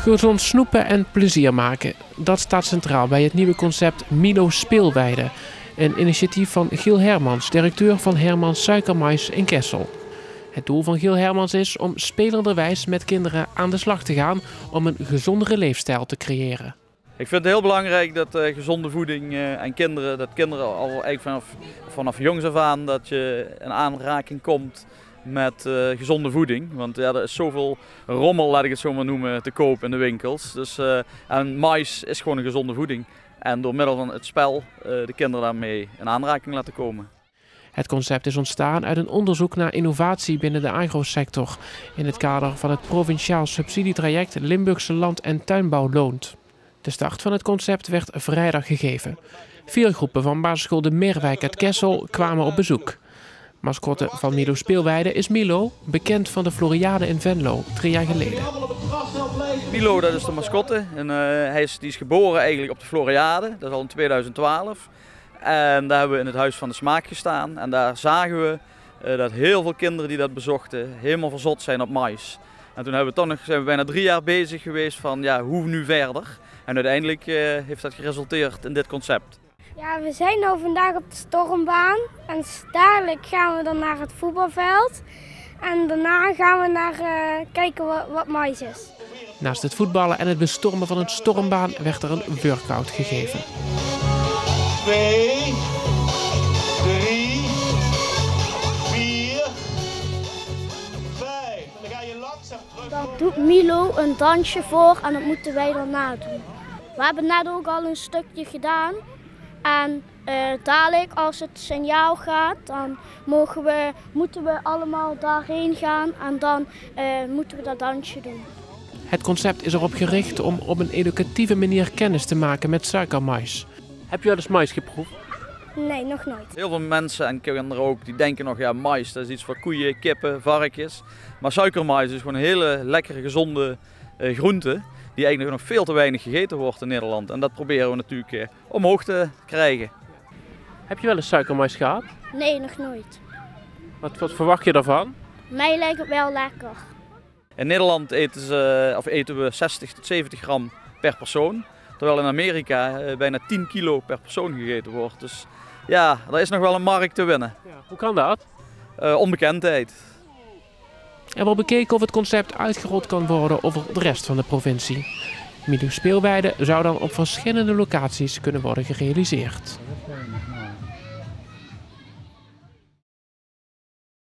Gezond snoepen en plezier maken. Dat staat centraal bij het nieuwe concept Milo Speelweide. Een initiatief van Giel Hermans, directeur van Hermans Suikermais in Kessel. Het doel van Giel Hermans is om spelenderwijs met kinderen aan de slag te gaan om een gezondere leefstijl te creëren. Ik vind het heel belangrijk dat gezonde voeding en kinderen al eigenlijk vanaf jongs af aan dat je in aanraking komt met gezonde voeding. Want ja, er is zoveel rommel, laat ik het zo maar noemen, te koop in de winkels. Dus, en mais is gewoon een gezonde voeding. En door middel van het spel de kinderen daarmee in aanraking laten komen. Het concept is ontstaan uit een onderzoek naar innovatie binnen de agrosector in het kader van het provinciaal subsidietraject Limburgse Land- en Tuinbouw loont. De start van het concept werd vrijdag gegeven. 4 groepen van basisschool De Meerwijk uit Kessel kwamen op bezoek. Mascotte van Milo Speelweide is Milo, bekend van de Floriade in Venlo 3 jaar geleden. Milo, dat is de mascotte. En, die is geboren eigenlijk op de Floriade, dat is al in 2012. En daar hebben we in het Huis van de Smaak gestaan. En daar zagen we dat heel veel kinderen die dat bezochten helemaal verzot zijn op mais. En toen zijn we bijna 3 jaar bezig geweest van ja, hoe nu verder. En uiteindelijk heeft dat geresulteerd in dit concept. Ja, we zijn nu vandaag op de stormbaan en dadelijk gaan we dan naar het voetbalveld. En daarna gaan we kijken wat mais is. Naast het voetballen en het bestormen van een stormbaan werd er een workout gegeven. 2, 3, 4, 5. En dan ga je langzaam terug. Dan doet Milo een dansje voor en dat moeten wij dan nadoen. We hebben net ook al een stukje gedaan. En dadelijk als het signaal gaat, dan moeten we allemaal daarheen gaan en dan moeten we dat dansje doen. Het concept is erop gericht om op een educatieve manier kennis te maken met suikermais. Heb je wel eens mais geproefd? Nee, nog nooit. Heel veel mensen en kinderen ook, die denken nog ja, mais dat is iets voor koeien, kippen, varkens. Maar suikermais is gewoon een hele lekkere, gezonde groente die eigenlijk nog veel te weinig gegeten wordt in Nederland. En dat proberen we natuurlijk omhoog te krijgen. Heb je wel eens suikermais gehad? Nee, nog nooit. Wat verwacht je daarvan? Mij lijkt het wel lekker. In Nederland eten we 60 tot 70 gram per persoon. Terwijl in Amerika bijna 10 kilo per persoon gegeten wordt. Dus ja, er is nog wel een markt te winnen. Ja, hoe kan dat? Onbekendheid. Er wordt bekeken of het concept uitgerold kan worden over de rest van de provincie. Milo Speelweide zou dan op verschillende locaties kunnen worden gerealiseerd.